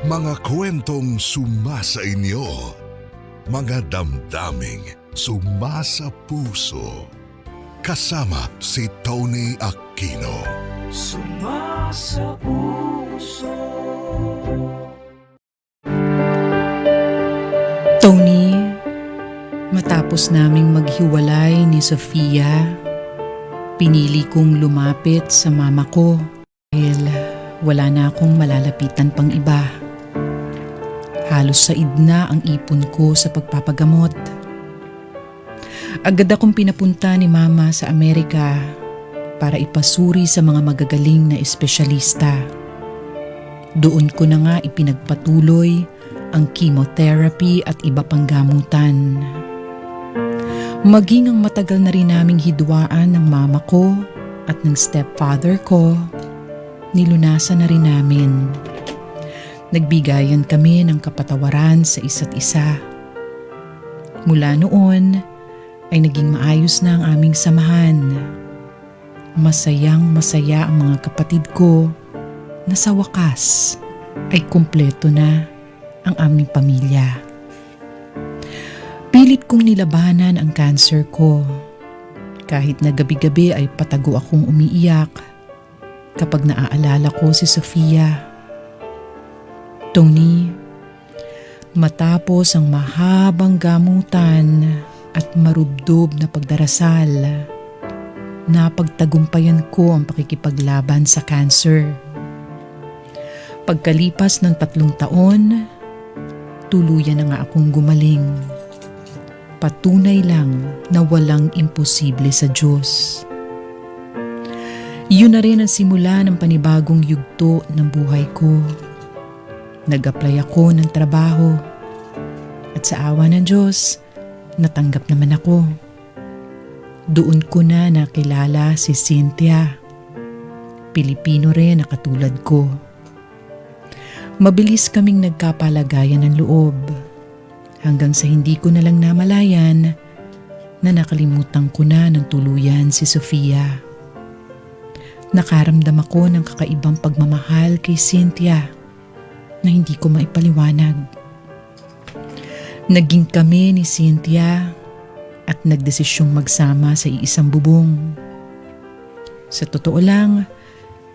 Mga kwentong sumasa inyo, mga damdaming sumasa puso. Kasama si Tony Aquino. Sumasa puso. Tony, matapos naming maghiwalay ni Sofia, pinili kong lumapit sa mama ko dahil wala na akong malalapitan pang iba. Halos said na ang ipon ko sa pagpapagamot. Agad akong pinapunta ni mama sa Amerika para ipasuri sa mga magagaling na espesyalista. Doon ko na nga ipinagpatuloy ang chemotherapy at iba pang gamutan. Maging ang matagal na rin naming hidwaan ng mama ko at ng stepfather ko, nilunasan na rin namin. Nagbigayan kami ng kapatawaran sa isa't isa. Mula noon ay naging maayos na ang aming samahan. Masayang masaya ang mga kapatid ko na sa wakas ay kumpleto na ang aming pamilya. Pilit kong nilabanan ang cancer ko. Kahit na gabi-gabi ay patago akong umiiyak kapag naaalala ko si Sofia. Tony, matapos ang mahabang gamutan at marubdob na pagdarasal, napagtagumpayan ko ang pakikipaglaban sa cancer. Pagkalipas ng 3 taon, tuluyan na nga akong gumaling. Patunay lang na walang imposible sa Diyos. Yun na rin ang simula ng panibagong yugto ng buhay ko. Nag-apply ako ng trabaho at sa awa ng Diyos, natanggap naman ako. Doon ko na nakilala si Cynthia. Pilipino rin na katulad ko. Mabilis kaming nagkapalagayan ng loob hanggang sa hindi ko na lang namalayan na nakalimutan ko na ng tuluyan si Sofia. Nakaramdam ako ng kakaibang pagmamahal kay Cynthia na hindi ko maipaliwanag. Naging kami ni Cynthia at nagdesisyong magsama sa iisang bubong. Sa totoo lang,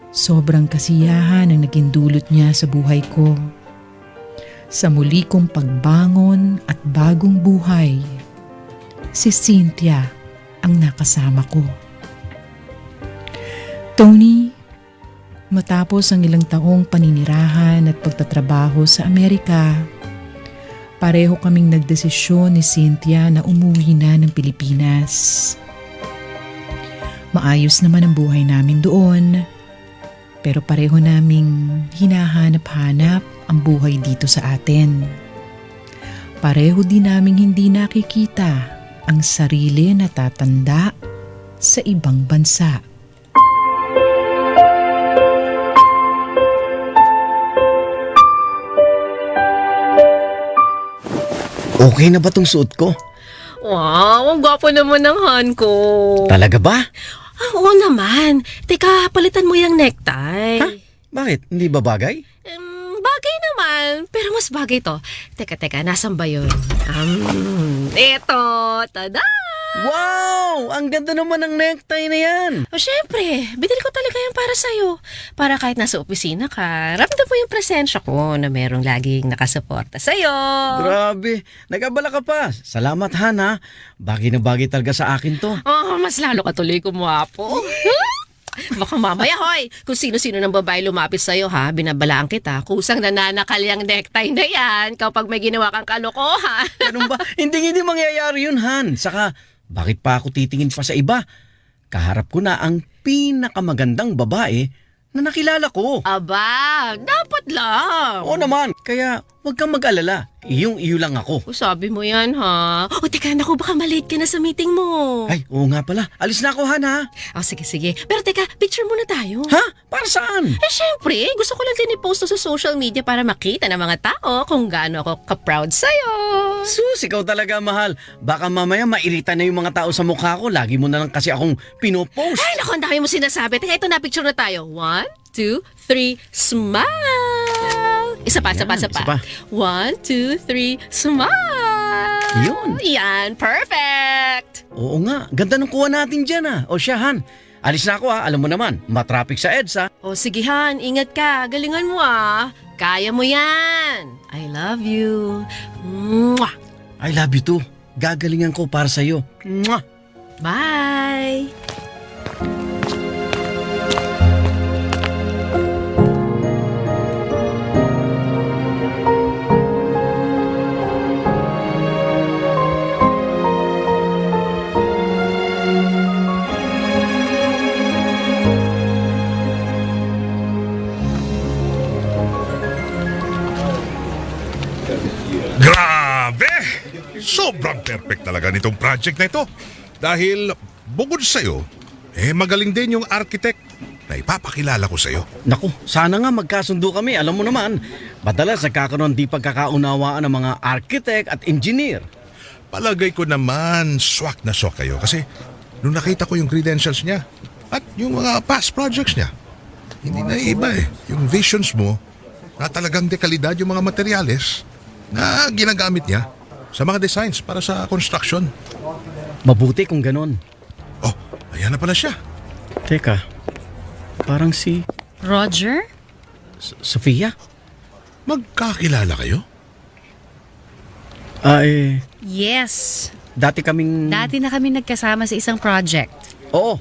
sobrang kasiyahan ang naging dulot niya sa buhay ko. Sa muli kong pagbangon at bagong buhay, si Cynthia ang nakasama ko. Tony, matapos ang ilang taong paninirahan at pagtatrabaho sa Amerika, pareho kaming nagdesisyon ni Cynthia na umuwi na ng Pilipinas. Maayos naman ang buhay namin doon, pero pareho naming hinahanap-hanap ang buhay dito sa atin. Pareho din naming hindi nakikita ang sarili na tatanda sa ibang bansa. Okay na ba tong suot ko? Wow, ang gwapo naman ng han ko. Talaga ba? Oo naman. Teka, palitan mo yung necktie. Ha? Bakit? Hindi ba bagay? Bagay naman, pero mas bagay to. Teka, nasan ba yun? Eto, tada! Wow! Ang ganda naman ng necktie na yan! O syempre, binili ko talaga yan para sa'yo. Para kahit nasa opisina ka, ramdam mo yung presensya ko na merong laging nakasuporta sa'yo. Grabe! Nag-abala ka pa! Salamat, Han, ha? Bagay na bagay talaga sa akin to. Oh, mas lalo ka tuloy kumuwapo. Baka mamaya, hoy, kung sino-sino ng babae lumapit sa'yo, ha, binabalaan kita. Kusang nananakal yung necktie na yan kapag may ginawa kang kalokohan. Ganun ba? Hindi mangyayari yun, Han. Saka, bakit pa ako titingin pa sa iba? Kaharap ko na ang pinakamagandang babae na nakilala ko. Aba, dapat lang. Oo naman. Kaya, huwag kang mag-alala. Iyong-iyo lang ako. O, sabi mo yan, ha? O, teka, naku, baka malate ka na sa meeting mo. Ay, oo nga pala. Alis na ako, Han, ha? O, sige. Pero teka, picture muna tayo. Ha? Para saan? Eh, syempre, gusto ko lang din i-post to sa social media para makita ng mga tao kung gaano ako ka-proud sa'yo. Sus, ikaw talaga, mahal. Baka mamaya mairita na yung mga tao sa mukha ko. Lagi mo na lang kasi akong pinopost. Ay, naku, ang dami mo sinasabi. Teka, ito na, picture na tayo. 1, 2, 3, smile! Isa pa. Isa pa. 1, 2, 3, smile! Yun. Yan, perfect! Oo nga, ganda ng kuha natin dyan ah. O siya, Han. Alis na ako ha, alam mo naman, matraffic sa EDSA. O sige Han, ingat ka. Galingan mo Kaya mo yan. I love you. Mwah! I love you too. Gagalingan ko para sa'yo. Mwah! Bye! Grabe! Sobrang perfect talaga nitong project na ito. Dahil bukod sa'yo, magaling din yung architect na ipapakilala ko sa'yo. Naku, sana nga magkasundo kami. Alam mo naman, madalas nagkakaroon di pagkakaunawaan ng mga architect at engineer. Palagay ko naman, swak na swak kayo kasi nung nakita ko yung credentials niya at yung mga past projects niya, hindi na iba Yung visions mo na talagang dekalidad yung mga materyales na ginagamit niya sa mga designs para sa construction. Mabuti kung ganon. Oh, ayan na pala siya. Teka, parang si Roger? Sofia? Magkakilala kayo? Yes. Dati kaming... Dati na kami nagkasama sa isang project. Oo,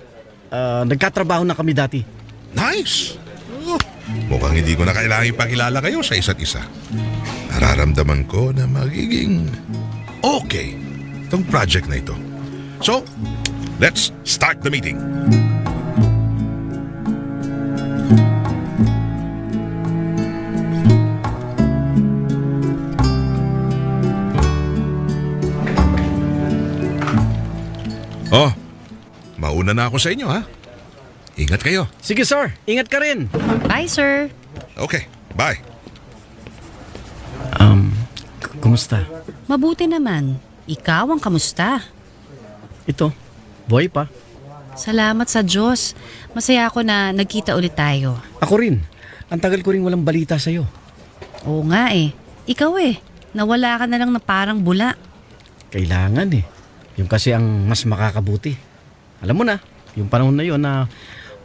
nagkatrabaho na kami dati. Nice! Oh, mukhang hindi ko na kailangan ipakilala kayo sa isa't isa. Nararamdaman ko na magiging okay itong project na ito. So, let's start the meeting. Oh, mauna na ako sa inyo ha. Ingat kayo. Sige sir, ingat ka rin. Bye, sir. Okay, bye. Kumusta? Mabuti naman. Ikaw ang kamusta? Ito, buhay pa. Salamat sa Diyos. Masaya ako na nagkita ulit tayo. Ako rin. Ang tagal ko rin walang balita sa'yo. Oo nga Ikaw nawala ka na lang na parang bula. Kailangan Yung kasi ang mas makakabuti. Alam mo na, yung panahon na yun na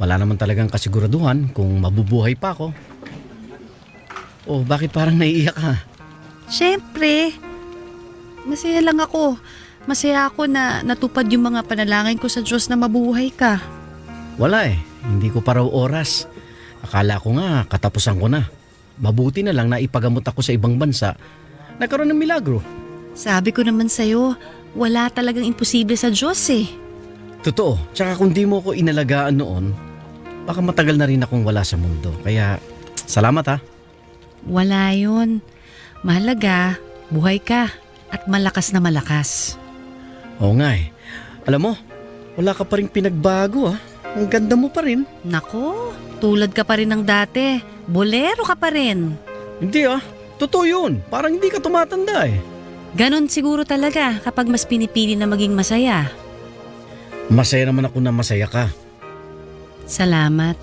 wala naman talagang kasiguraduhan kung mabubuhay pa ako. Oh, bakit parang naiiyak ka? Siyempre. Masaya lang ako. Masaya ako na natupad yung mga panalangin ko sa Diyos na mabuhay ka. Wala hindi ko pa raw oras. Akala ko nga katapusan ko na. Mabuti na lang na ipagamot ako sa ibang bansa. Nagkaroon ng milagro. Sabi ko naman sa'yo, wala talagang imposible sa Diyos Totoo, tsaka kung di mo ako inalagaan noon, baka matagal na rin akong wala sa mundo. Kaya, salamat ha. Wala yun. Mahalaga, buhay ka at malakas na malakas. Oo nga Alam mo, wala ka pa rin pinagbago Ang ganda mo pa rin. Nako, tulad ka pa rin ng dati. Bolero ka pa rin. Hindi totoo yun. Parang hindi ka tumatanda Ganon siguro talaga kapag mas pinipili na maging masaya. Masaya naman ako na masaya ka. Salamat.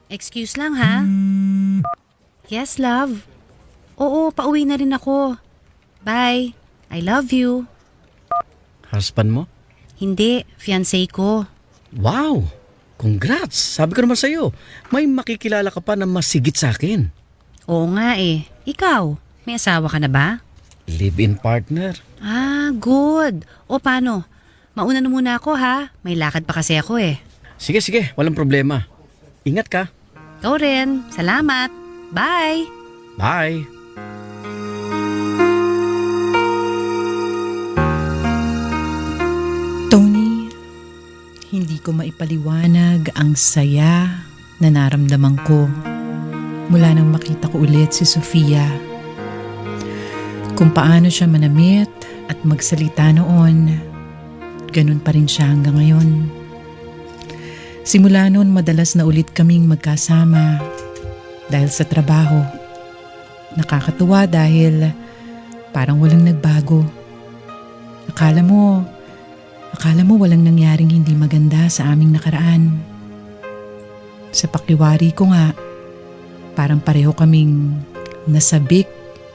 Excuse lang ha? Yes, love. Oo, pauwi na rin ako. Bye. I love you. Husband mo? Hindi, fiancé ko. Wow! Congrats! Sabi ko naman sa'yo, may makikilala ka pa na mas sigit sa akin. Oo nga Ikaw, may asawa ka na ba? Live-in partner. Ah, good. O paano? Mauna na muna ako ha. May lakad pa kasi ako Sige, walang problema. Ingat ka. Ikaw rin. Salamat. Bye! Bye! Tony, hindi ko maipaliwanag ang saya na naramdaman ko mula nang makita ko ulit si Sofia. Kung paano siya manamit at magsalita noon, ganun pa rin siya hanggang ngayon. Simula noon madalas na ulit kaming magkasama dahil sa trabaho. Nakakatuwa dahil parang walang nagbago. Akala mo walang nangyaring hindi maganda sa aming nakaraan. Sa pakiwari ko nga, parang pareho kaming nasabik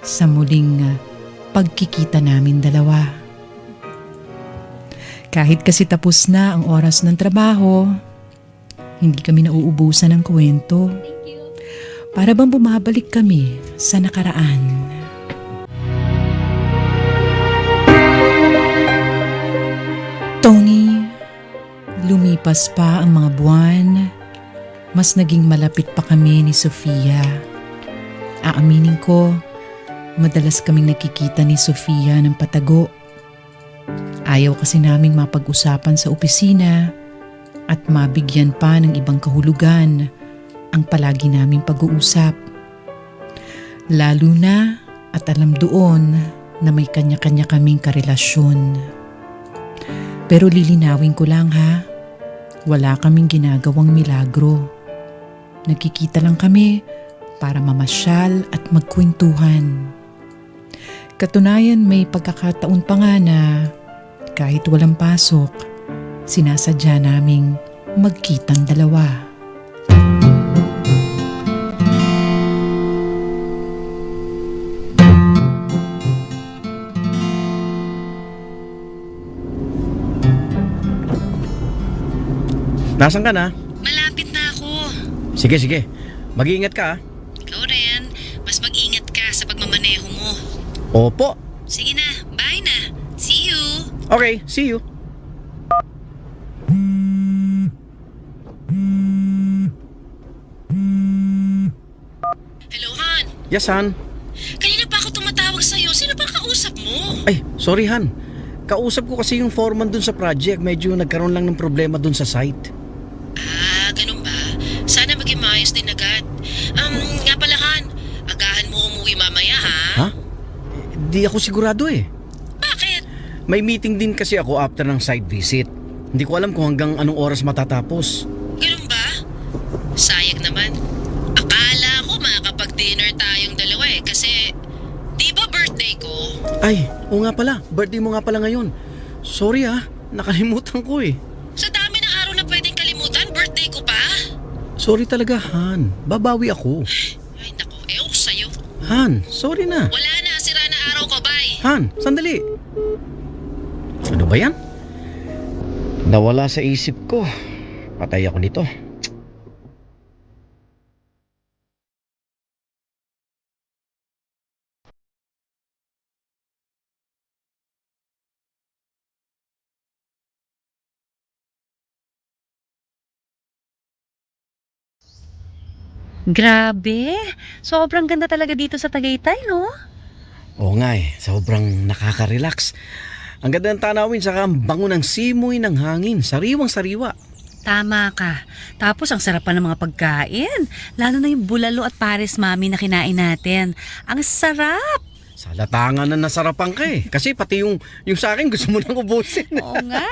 sa muling pagkikita namin dalawa. Kahit kasi tapos na ang oras ng trabaho, hindi kami nauubusan ng kwento. Para bang bumabalik kami sa nakaraan. Tony, lumipas pa ang mga buwan, mas naging malapit pa kami ni Sofia. Aaminin ko, madalas kaming nakikita ni Sofia ng patago. Ayaw kasi naming mapag-usapan sa opisina at mabigyan pa ng ibang kahulugan ang palagi naming pag-uusap. Lalo na at alam doon na may kanya-kanya kaming karelasyon. Pero lilinawin ko lang ha, wala kaming ginagawang milagro. Nagkikita lang kami para mamasyal at magkwentuhan. Katunayan may pagkakataon pa nga na kahit walang pasok, sinasadya naming magkitang dalawa. Nasaan ka na? Malapit na ako. Sige, sige. Mag-iingat ka, ah. Ikaw rin, mas mag-ingat ka sa pagmamaneho mo. Opo. Sige na, bye na. See you. Okay, see you. Hello, Han. Yes, Han. Kanina pa ako tumatawag sa'yo. Sino ba kausap mo? Ay, sorry, Han. Kausap ko kasi yung foreman dun sa project. Medyo nagkaroon lang ng problema dun sa site. Ah, ganun ba? Sana maging maayos din agad. Nga pala, Han. Agahan mo umuwi mamaya, ha? Ha? Di ako sigurado eh. Bakit? May meeting din kasi ako after ng site visit. Hindi ko alam kung hanggang anong oras matatapos. Ganun ba? Sayang naman. Akala ko makakapag-dinner tayong dalawa eh. Kasi, di ba birthday ko? Ay, oo nga pala. Birthday mo nga pala ngayon. Sorry ah, nakalimutan ko eh. Sa dami ng araw na pwedeng kalimutan, birthday ko pa? Sorry talaga, Han. Babawi ako. Ay, naku. Ewan ko sa'yo. Han, sorry na. Wala na. Sira na araw ko. Bye. Han, sandali. Ano ba yan? Nawala sa isip ko. Patay ako nito. Grabe. Sobrang ganda talaga dito sa Tagaytay, no? Oo nga eh, sobrang nakaka-relax. Ang ganda ng tanawin, saka ang bango ng simoy ng hangin. Sariwang sariwa. Tama ka. Tapos ang sarap pa ng mga pagkain. Lalo na yung bulalo at pares mami na kinain natin. Ang sarap! Sa latangan na nasarapan ka eh. Kasi pati yung sa akin gusto mo nang ubusin. Oo nga.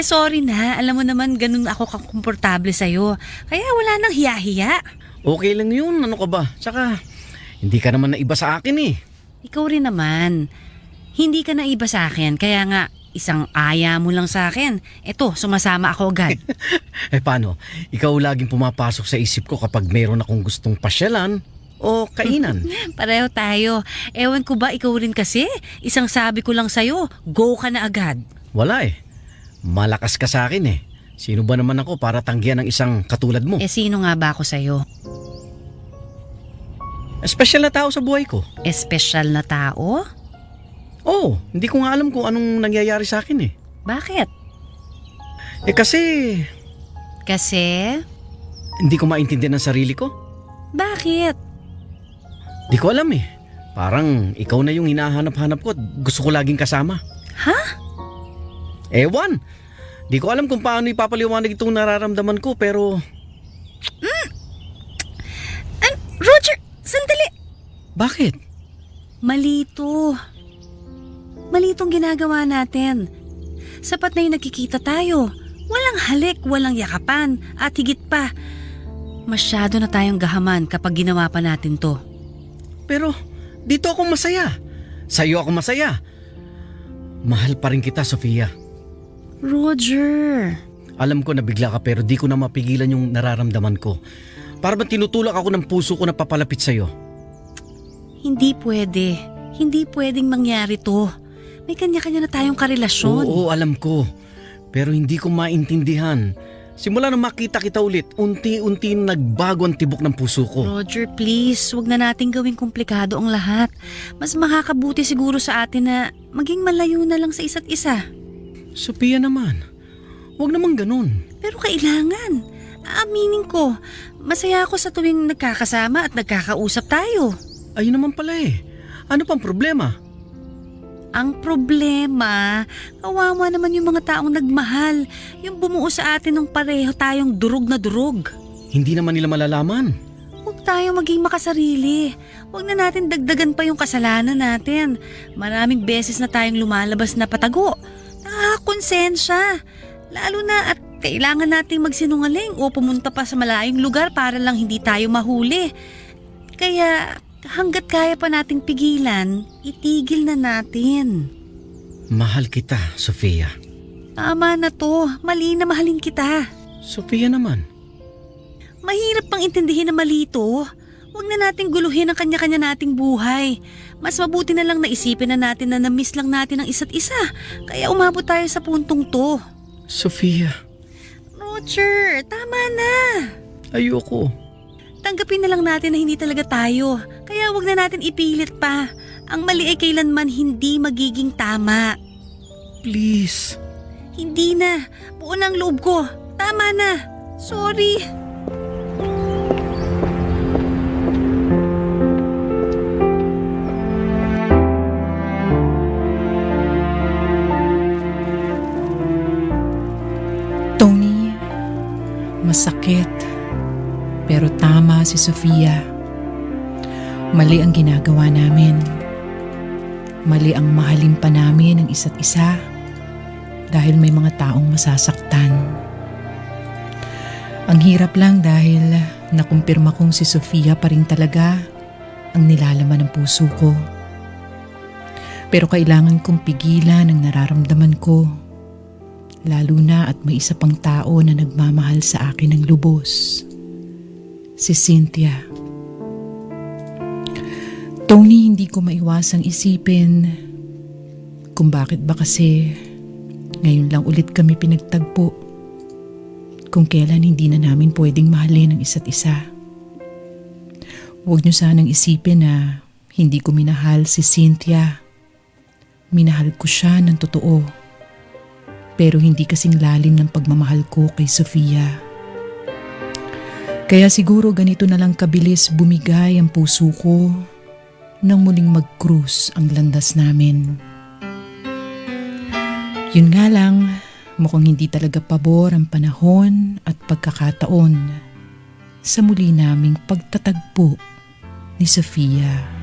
Sorry na. Alam mo naman ganun ako kakomportable sa'yo. Kaya wala nang hiya-hiya. Okay lang yun, ano ka ba? Tsaka, hindi ka naman naiba sa akin eh. Ikaw rin naman. Hindi ka naiba sa akin. Kaya nga, isang aya mo lang sa akin. Eto, sumasama ako agad. Eh paano? Ikaw laging pumapasok sa isip ko kapag meron akong gustong pasyalan o kainan. Pareho tayo. Ewan ko ba ikaw rin kasi? Isang sabi ko lang sa'yo, go ka na agad. Wala eh. Malakas ka sa akin eh. Sino ba naman ako para tanggihan ng isang katulad mo? Sino nga ba ako sa'yo? Espesyal na tao sa buhay ko. Espesyal na tao? Oo, hindi ko nga alam kung anong nangyayari sa akin eh. Bakit? Kasi, Kasi? hindi ko maintindihan ang sarili ko. Bakit? Di ko alam eh. Parang ikaw na yung hinahanap-hanap ko at gusto ko laging kasama. Ha? Ewan! Di ko alam kung paano ipapaliwanag itong nararamdaman ko pero... Roger, sandali! Bakit? Malito. Malitong ginagawa natin. Sapat na yung nagkikita tayo. Walang halik, walang yakapan, at higit pa. Masyado na tayong gahaman kapag ginawa pa natin to. Pero dito ako masaya. Sa'yo ako masaya. Mahal pa rin kita, Sofia. Roger. Alam ko na bigla ka pero di ko na mapigilan yung nararamdaman ko. Para bang tinutulak ako ng puso ko na papalapit sa'yo. Hindi pwede. Hindi pwedeng mangyari to. May kanya-kanya na tayong karelasyon. Oo, alam ko. Pero hindi ko maintindihan. Simula nang makita kita ulit, unti-unti nagbago ang tibok ng puso ko. Roger, please, wag na nating gawing komplikado ang lahat. Mas makakabuti siguro sa atin na maging malayo na lang sa isa't isa. Sophia naman, huwag naman ganun. Pero kailangan. Aaminin ko, masaya ako sa tuwing nagkakasama at nagkakausap tayo. Ayun naman pala eh. Ano pang problema? Ang problema, kawawa naman yung mga taong nagmahal, yung bumuo sa atin ng pareho tayong durog na durog. Hindi naman nila malalaman. Huwag tayong maging makasarili. Huwag na natin dagdagan pa yung kasalanan natin. Maraming beses na tayong lumalabas na patago. Nakakakonsensya. Lalo na at kailangan nating magsinungaling o pumunta pa sa malayong lugar para lang hindi tayo mahuli. Kaya hanggat kaya pa nating pigilan, itigil na natin. Mahal kita, Sophia. Tama na to. Mali na mahalin kita. Sophia naman. Mahirap pang intindihin na mali ito. Huwag na nating guluhin ang kanya-kanya nating buhay. Mas mabuti na lang naisipin na natin na na-miss lang natin ang isa't isa. Kaya umabot tayo sa puntong to. Sophia, Roger, tama na. ayoko. Tanggapin na lang natin na hindi talaga tayo. Kaya huwag na natin ipilit pa. Ang mali ay kailanman hindi magiging tama. Please. Hindi na. Buo na ang loob ko. Tama na. Sorry. Tony, masakit. Pero tama si Sofia. Mali ang ginagawa namin. Mali ang mahalin pa namin ang isa't isa dahil may mga taong masasaktan. Ang hirap lang dahil nakumpirma kong si Sofia pa rin talaga ang nilalaman ng puso ko. Pero kailangan kong pigilan ang nararamdaman ko. Lalo na at may isa pang tao na nagmamahal sa akin ng lubos. Si Cynthia. Tony, hindi ko maiwasang isipin kung bakit ba kasi ngayon lang ulit kami pinagtagpo. Kung kailan hindi na namin pwedeng mahalin ang isa't isa. Huwag niyo sanang isipin na hindi ko minahal si Cynthia. Minahal ko siya ng totoo. Pero hindi kasing lalim ng pagmamahal ko kay Sofia. Kaya siguro ganito na lang kabilis bumigay ang puso ko nang muling mag-cruise ang landas namin. Yun nga lang, mukhang hindi talaga pabor ang panahon at pagkakataon sa muli naming pagtatagpo ni Sofia.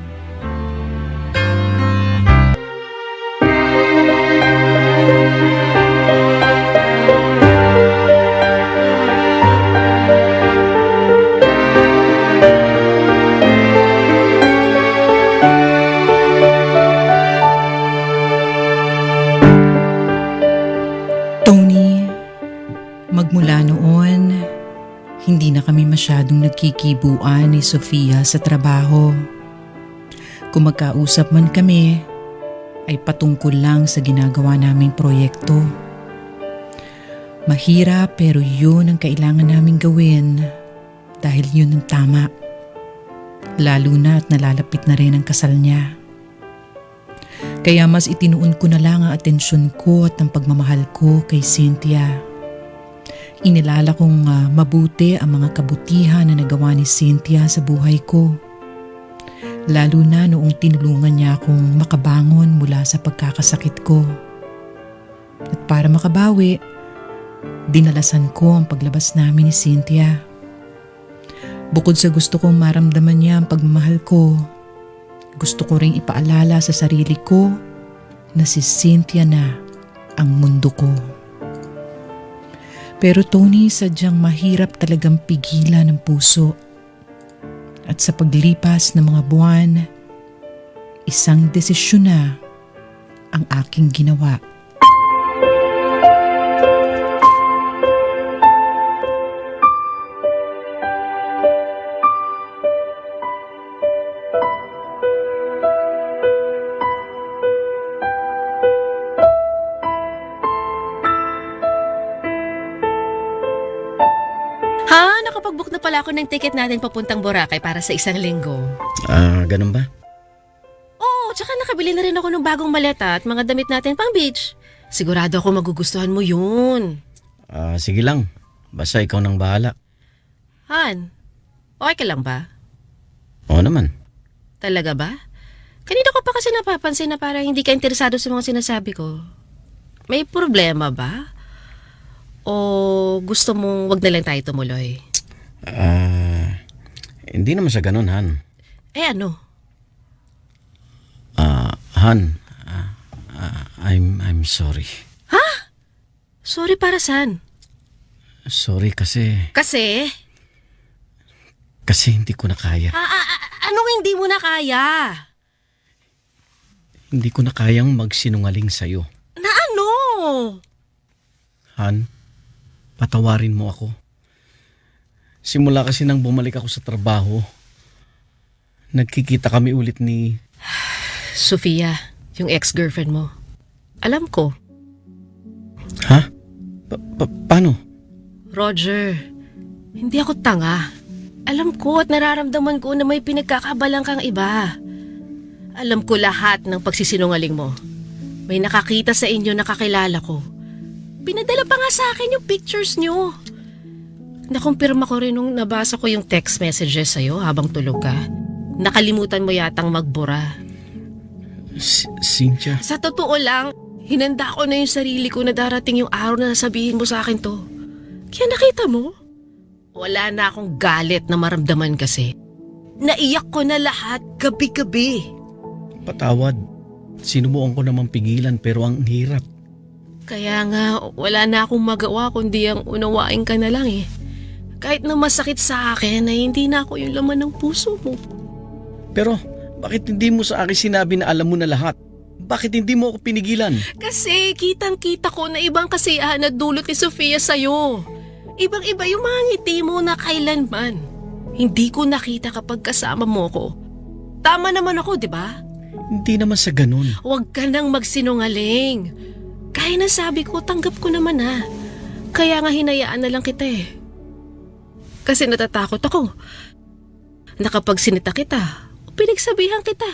Tony, magmula noon, hindi na kami masyadong nagkikibuan ni Sofia sa trabaho. Kung magkausap man kami, ay patungkol lang sa ginagawa naming proyekto. Mahirap pero yun ang kailangan naming gawin dahil yun ang tama. Lalo na at nalalapit na rin ang kasal niya. Kaya mas itinuon ko na lang ang atensyon ko at ang pagmamahal ko kay Cynthia. Inilala kong mabuti ang mga kabutihan na nagawa ni Cynthia sa buhay ko. Lalo na noong tinulungan niya akong makabangon mula sa pagkakasakit ko. At para makabawi, dinalasan ko ang paglabas namin ni Cynthia. Bukod sa gusto kong maramdaman niya ang pagmamahal ko, gusto ko ring ipaalala sa sarili ko na si Cynthia na ang mundo ko. Pero Tony, sadyang mahirap talagang pigilan ng puso. At sa paglipas ng mga buwan, isang desisyon na ang aking ginawa. pala ako ng ticket natin papuntang Boracay para sa 1 linggo. Ganun ba? Oo, tsaka nakabili na rin ako ng bagong maleta at mga damit natin pang beach. Sigurado ako magugustuhan mo yun. Sige lang. Basta ikaw nang bahala. Han, okay ka lang ba? Oo naman. Talaga ba? Kanina ko pa kasi napapansin na parang hindi ka interesado sa mga sinasabi ko. May problema ba? O gusto mong wag na lang tayo tumuloy? Hindi naman sa ganun, Han. Eh ano? Han, I'm sorry. Sorry para saan? Sorry kasi Kasi? hindi ko na kaya. Anong hindi mo na kaya? Hindi ko na kayang magsinungaling sa'yo. Na ano? Han, patawarin mo ako. Simula kasi nang bumalik ako sa trabaho, nagkikita kami ulit ni... Sofia, yung ex-girlfriend mo. Alam ko. Ha? Paano? Roger, hindi ako tanga. Alam ko at nararamdaman ko na may pinagkakabalang kang iba. Alam ko lahat ng pagsisinungaling mo. May nakakita sa inyo na kakilala ko. Pinadala pa nga sa akin yung pictures nyo. Nakumpirma ko rin nung nabasa ko yung text messages sa'yo habang tulog ka. Nakalimutan mo yatang magbura. Cynthia? Sa totoo lang, hinanda ko na yung sarili ko na darating yung araw na sabihin mo sa akin to. Kaya nakita mo? Wala na akong galit na maramdaman kasi. Naiyak ko na lahat gabi-gabi. Patawad. Sinubukan ko namang pigilan pero ang hirap. Kaya nga, wala na akong magawa kundi ang unawain ka na lang eh. Kahit na masakit sa akin na hindi na ako yung laman ng puso mo. Pero bakit hindi mo sa akin sinabi na alam mo na lahat? Bakit hindi mo ako pinigilan? Kasi kitang-kita ko na ibang kasiyahan na dulot ni Sofia sa'yo. Ibang-iba yung mga ngiti mo na kailanman. Hindi ko nakita kapag kasama mo ko. Tama naman ako, di ba? Hindi naman sa ganun. Huwag ka nang magsinungaling. Kaya na sabi ko, tanggap ko naman ha. Kaya nga hinayaan na lang kita eh. Kasi natatakot ako. Na kapag sinita kita, o pinagsabihan kita,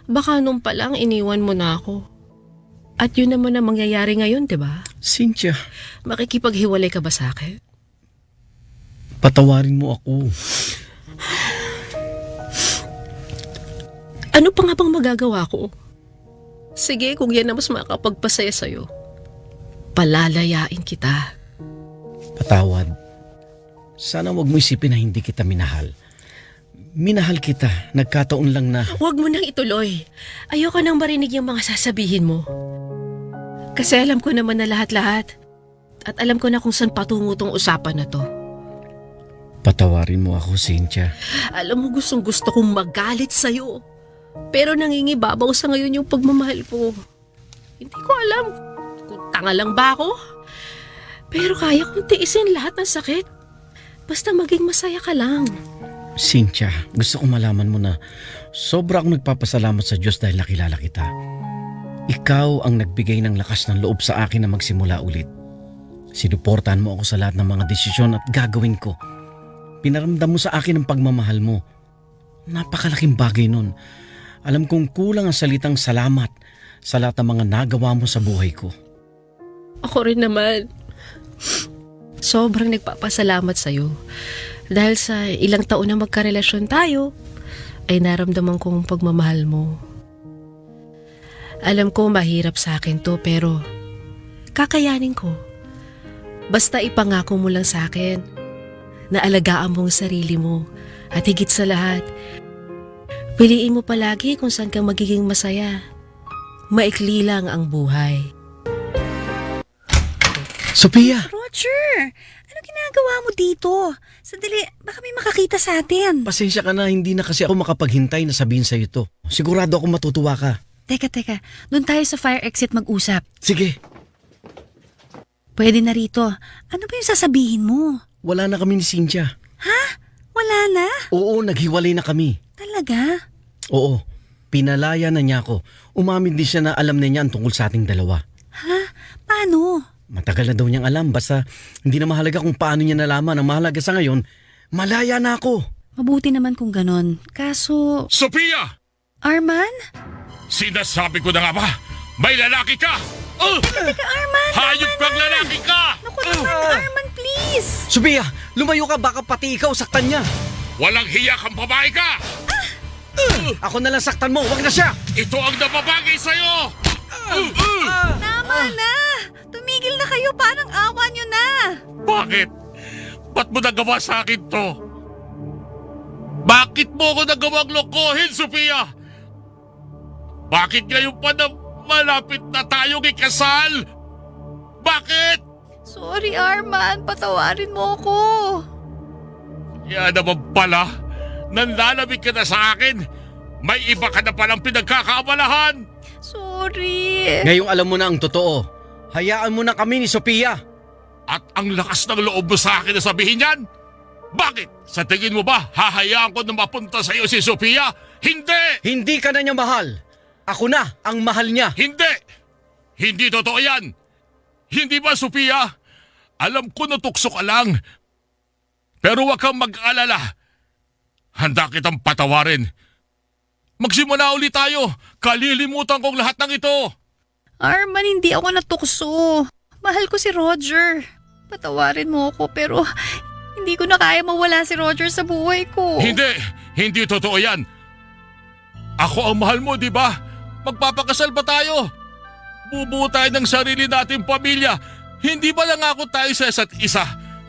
baka nung palang iniwan mo na ako. At yun naman ang mangyayari ngayon, di ba? Cynthia, Makikipaghiwalay ka ba sa akin? patawarin mo ako. Ano pa nga bang magagawa ko? Sige, kung yan na mas makapagpasaya sa'yo, palalayain kita. Patawad. Sana wag mo isipin na hindi kita minahal. Minahal kita. Nagkataon lang na... Huwag mo nang ituloy. Ayoko nang marinig yung mga sasabihin mo. Kasi alam ko naman na lahat-lahat. At alam ko na kung saan patungo tong usapan na to. Patawarin mo ako, Cynthia. Alam mo, gustong gusto kong magalit sa'yo. Pero nangingibabaw sa ngayon yung pagmamahal ko. Hindi ko alam kung tanga lang ba ako. Pero kaya kong tiisin lahat ng sakit. Basta maging masaya ka lang. Cynthia, gusto ko malaman mo na sobra akong nagpapasalamat sa Diyos dahil nakilala kita. Ikaw ang nagbigay ng lakas ng loob sa akin na magsimula ulit. Sinuportahan mo ako sa lahat ng mga desisyon at gagawin ko. Pinaramdam mo sa akin ang pagmamahal mo. Napakalaking bagay nun. Alam kong kulang ang salitang salamat sa lahat ng mga nagawa mo sa buhay ko. Ako rin naman. Sobrang nagpapasalamat sa'yo. Dahil sa ilang taon na magkarelasyon tayo, ay naramdaman kong pagmamahal mo. Alam ko mahirap sa akin to pero kakayanin ko. Basta ipangako mo lang sa akin na alagaan mo ang sarili mo at higit sa lahat, piliin mo palagi kung saan ka magiging masaya. Maikli lang ang buhay. Sophia! Roger, ano ginagawa mo dito? Sandali, baka may makakita sa atin. Pasensya ka na, hindi na kasi ako makapaghintay na sabihin sa'yo to. Sigurado ako matutuwa ka. Teka, doon tayo sa fire exit mag-usap. Sige, Pwede na rito. Ano ba yung sasabihin mo? wala na kami ni Cynthia. Wala na? Oo, naghiwalay na kami. Talaga? Oo, pinalaya na niya ako. Umamin din siya na alam na niya ang tungkol sa ating dalawa. Paano? Matagal na daw niyang alam, basta hindi na mahalaga kung paano niya nalaman. Ang mahalaga sa ngayon, Malaya na ako. Mabuti naman kung ganon. Kaso, Sophia! Arman? Sinasabi ko na nga ba? May lalaki ka! Teka, Arman! Hayop kang lalaki ka! Naku naman, Arman, please! Sophia, lumayo ka, baka pati ikaw saktan niya. Walang hiya kang babae ka! Ako na lang saktan mo, wag na siya. Ito ang nababagay sa'yo! Tama na! Tumigil na kayo, parang awa nyo na! Bakit? Ba't mo nagawa sa akin to? Bakit mo ako nagawang lokohin, Sophia? Bakit ngayon pa na malapit na tayong ikasal? Bakit? Sorry, Arman. Patawarin mo ako. Yan naman pala. Nanlalamig ka na sa akin. May iba ka na palang pinagkakaabalahan. Sorry. Ngayong alam mo na ang totoo. Hayaan mo na kami ni Sophia. At ang lakas ng loob mo sa akin na sabihin yan? Bakit? Sa tingin mo ba, hahayaan ko na mapunta sa iyo si Sophia? Hindi! Hindi ka na niya mahal. Ako na ang mahal niya. Hindi! Hindi totoo yan! Hindi ba, Sophia? Alam ko na tukso ka lang. Pero huwag kang mag-alala. Handa kitang patawarin. Magsimula ulit tayo. Kalilimutan kong lahat ng ito. Arman, hindi ako natukso. Mahal ko si Roger. Patawarin mo ako pero hindi ko na kaya mawala si Roger sa buhay ko. Hindi! Hindi totoo yan. Ako ang mahal mo, di ba? Magpapakasal ba tayo? Bubuo tayo ng sarili nating pamilya. Hindi ba nangako tayo sa isa't isa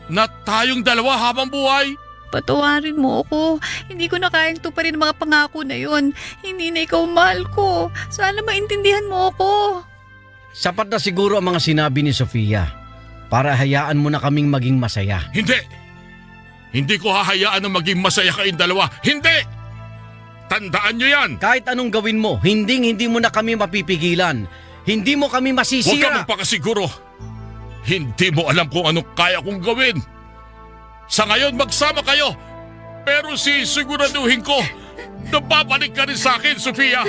na tayong dalawa habang buhay? Patawarin mo ako. Hindi ko na kayang tuparin ang mga pangako na yun. Hindi na ikaw mahal ko. Sana maintindihan mo ako. Sapat na siguro ang mga sinabi ni Sophia para hayaan mo na kaming maging masaya. Hindi! Hindi ko hahayaan na maging masaya kayong dalawa. Hindi! Tandaan nyo yan! Kahit anong gawin mo, hindi mo na kami mapipigilan. Hindi mo kami Huwag ka masisira. magpakasiguro. Hindi mo alam kung anong kaya kong gawin. Sa ngayon, magsama kayo. Pero siguraduhin ko na babalik ka rin sa akin, Sophia.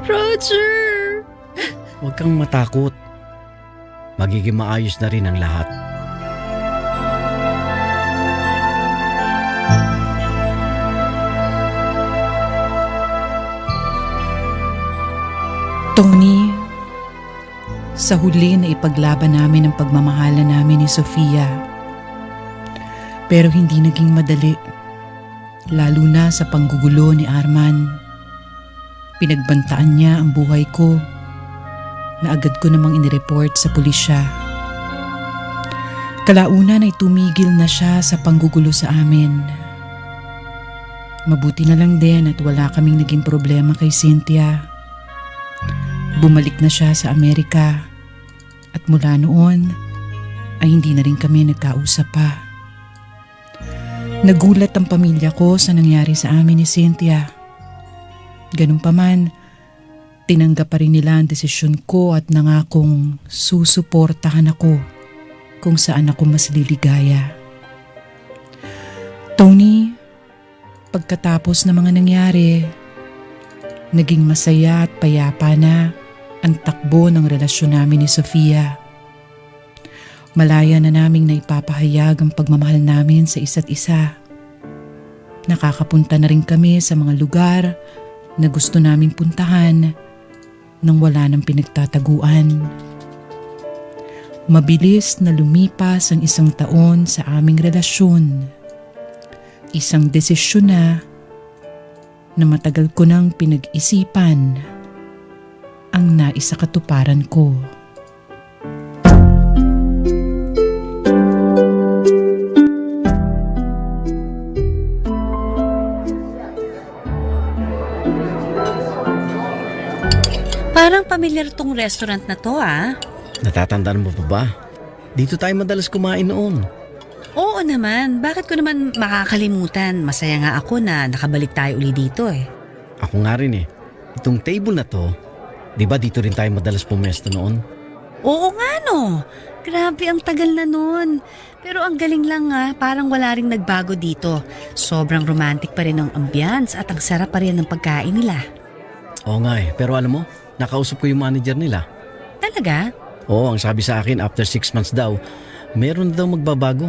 Roger! Huwag kang matakot. Magiging maayos na rin ang lahat. Tony, sa huli na ipaglaban namin ang pagmamahala namin ni Sofia. Pero hindi naging madali, lalo na sa panggugulo ni Arman. Pinagbantaan niya ang buhay ko na agad ko namang inireport sa pulisya. Kalaunan ay tumigil na siya sa panggugulo sa amin. Mabuti na lang din at wala kaming naging problema kay Cynthia. Bumalik na siya sa Amerika at mula noon ay hindi na rin kami nagkausap pa. Nagulat ang pamilya ko sa nangyari sa amin ni Cynthia. Ganun pa man, tinanggap pa rin nila ang desisyon ko at nangakong susuportahan ako kung saan ako mas liligaya. Tony, pagkatapos ng mga nangyari, naging masaya at payapa na ang takbo ng relasyon namin ni Sofia. Malaya na naming naipapahayag ang pagmamahal namin sa isa't isa. Nakakapunta na rin kami sa mga lugar na gusto naming puntahan nang wala nang pinagtataguan. Mabilis na lumipas ang 1 taon sa aming relasyon. Isang desisyon na matagal ko nang pinag-isipan ang naisakatuparan ko. Parang pamilyar tong restaurant na to, ah. Natatandaan mo pa ba? Dito tayo madalas kumain noon. Oo naman. Bakit ko naman makakalimutan? Masaya nga ako na nakabalik tayo uli dito eh. Ako nga rin eh. Itong table na to, di ba dito rin tayo madalas pumesto noon? Oo nga no. Grabe ang tagal na nun. Pero ang galing lang nga, parang wala ring nagbago dito. Sobrang romantic pa rin ang ambience at ang sarap pa rin ng pagkain nila. Oo nga eh. Pero alam mo, nakausap ko yung manager nila. Talaga? Oo, ang sabi sa akin after 6 months daw, meron na daw magbabago.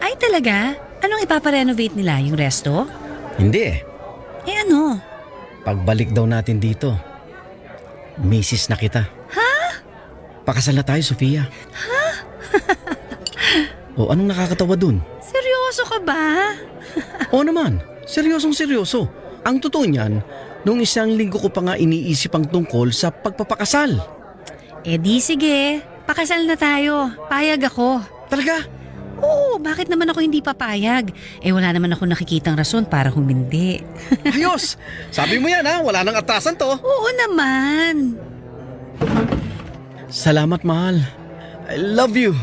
Ay talaga? Anong ipaparenovate nila? Yung resto? Hindi eh. Eh ano? Pagbalik daw natin dito, misis na kita. Ha? Pakasal na tayo, Sofia. Ha? O anong nakakatawa dun? Seryoso ka ba? Oo naman, seryosong seryoso. Ang totoo niyan, nung isang linggo ko pa nga iniisip ang tungkol sa pagpapakasal. Eh di sige, pakasal na tayo. Payag ako. Talaga? Oo, bakit naman ako hindi papayag? Eh wala naman ako nakikitang rason para humindi. Ayos! Sabi mo yan ha, wala nang atasan to. Oo naman. Salamat, mahal. I love you.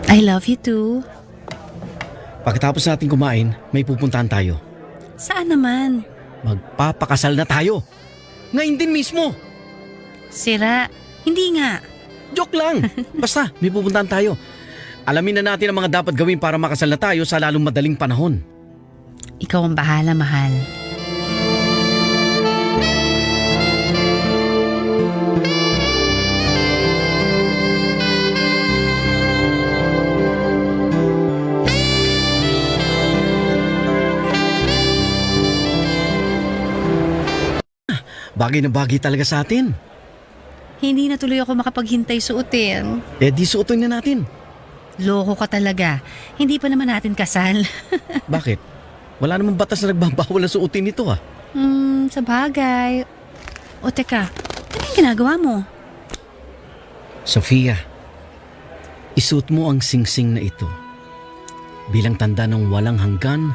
I love you too. Pagkatapos natin kumain, may pupuntahan tayo. Saan naman? Magpapakasal na tayo. Ngayon din mismo. Sira, hindi nga. Joke lang. Basta, may pupuntahan tayo. Alamin na natin ang mga dapat gawin para makasal na tayo sa lalong madaling panahon. Ikaw ang bahala, mahal. Bagay na bagay talaga sa atin. Hindi na tuloy ako makapaghintay suotin. Eh di suotin na natin. Loko ka talaga. Hindi pa naman natin kasal. Bakit? Wala namang batas na nagbabawal na suotin nito ah. Sa bagay. O teka, ano yung ginagawa mo? Sofia, isuot mo ang singsing na ito bilang tanda ng walang hanggan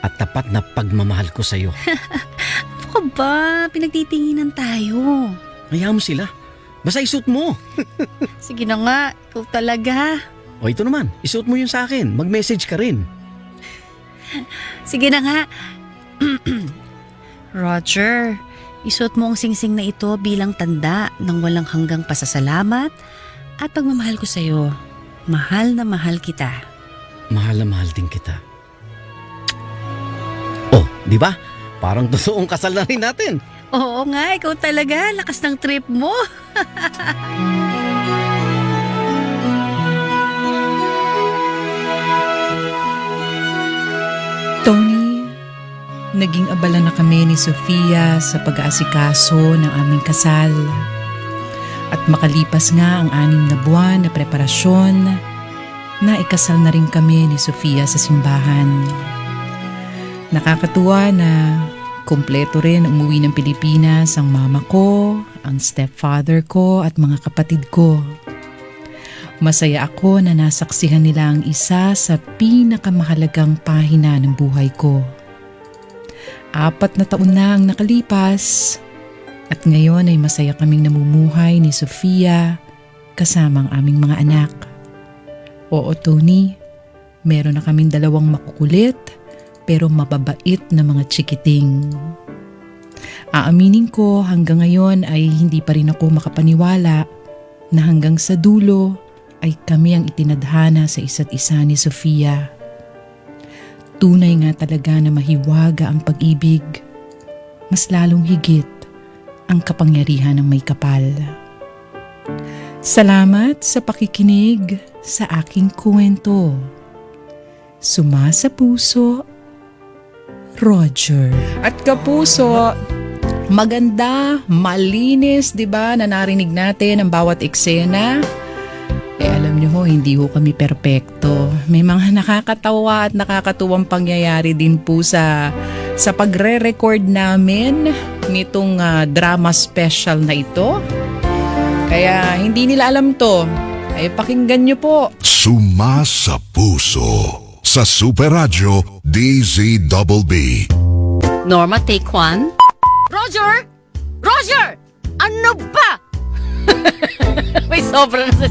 at tapat na pagmamahal ko sa iyo. Ano ka ba? Pinagtitinginan tayo. Hayaan mo sila. Basta isuot mo. Sige na nga, ikaw talaga. O ito naman, isuot mo yun sa akin. Mag-message ka rin. Sige na nga. Roger, isuot mo ang singsing na ito bilang tanda ng walang hanggang pasasalamat at pagmamahal ko sa'yo. Mahal na mahal kita. Mahal na mahal din kita. Oh, di ba? Parang totoong kasal na rin natin. Oo nga, ikaw talaga. Lakas ng trip mo. Tony, naging abala na kami ni Sofia sa pag-aasikaso ng aming kasal. At makalipas nga ang 6 na buwan na preparasyon, na ikasal na rin kami ni Sofia sa simbahan. Nakakatuwa na kumpleto rin umuwi ng Pilipinas ang mama ko, ang stepfather ko at mga kapatid ko. Masaya ako na nasaksihan nila ang isa sa pinakamahalagang pahina ng buhay ko. 4 na taon na ang nakalipas at ngayon ay masaya kaming namumuhay ni Sofia kasama ang aming mga anak. Oo, Tony, meron na kaming 2 makukulit pero mababait na mga chikiting. Aaminin ko hanggang ngayon ay hindi pa rin ako makapaniwala na hanggang sa dulo ay kami ang itinadhana sa isa't isa ni Sofia. Tunay nga talaga na mahiwaga ang pag-ibig, mas lalong higit ang kapangyarihan ng may kapal. Salamat sa pakikinig sa aking kwento. Sumasa puso, Roger. At kapuso, maganda, malinis, 'di ba? Na narinig natin ang bawat eksena. Eh alam niyo ho, hindi ho kami perpekto. May mga nakakatawa at nakakatuwang pangyayari din po sa pagre-record namin nitong drama special na ito. Kaya hindi nila alam to. Ay pakinggan niyo po. Sumasa puso sa Super Radio DZBB. Norma, take 1. Roger! Roger! Ano ba? May sobra na sa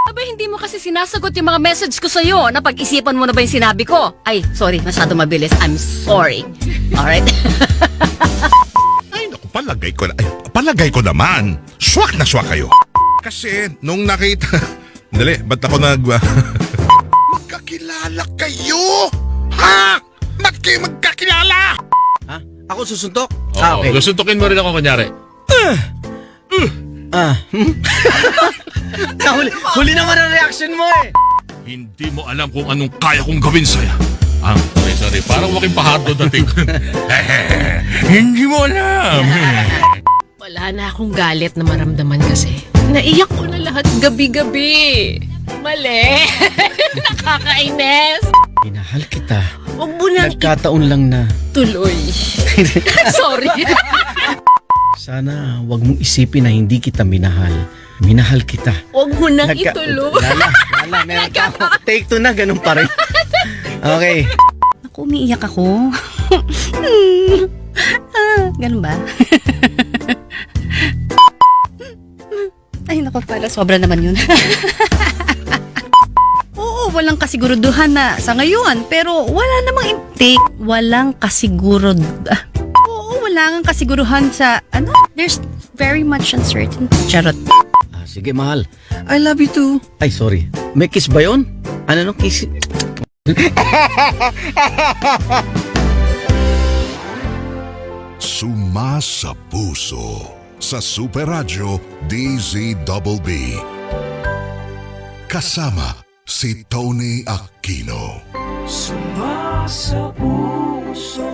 Aba, hindi mo kasi sinasagot yung mga message ko sa'yo. Napag-isipan mo na ba yung sinabi ko? Ay, sorry, masyado mabilis. I'm sorry. Alright? Ay, naku, palagay ko naman. Swak na swak kayo. Kasi, nung nakita... Dali, ba't ako magkakilala kayo? Ha? Ba't kayo magkakilala? Ha? Ako susuntok? Oo, Okay. susuntukin mo rin ako kunyari. Huli naman ang reaction mo eh. Hindi mo alam kung anong kaya kong gawin sa'yo. Sorry. Parang waking pahardo dating. Hindi mo alam. Wala na akong galit na maramdaman kasi. Naiyak ko na lahat gabi-gabi. Mali. Nakakainis. Minahal kita. Huwag mo nang Nagkataon lang na ituloy. Sorry. sana wag mong isipin na hindi kita minahal. Minahal kita. Huwag mo nang ituloy. Lala, meron ka ako. Take 2 na, ganun pa rin. Okay. Naku, umiiyak ako. Ganun ba? Ay, naku pala, sobra naman yun. Oo, walang kasiguruduhan na sa ngayon, pero wala namang intake. Walang Oo, wala nang kasiguruhan sa, there's very much uncertainty. Charot. Sige, mahal. I love you too. Ay, sorry. May kiss ba yun? Ano nung kiss? Sumasa puso sa Super Radio DZBB. Kasama si Tony Aquino. Sumasa puso.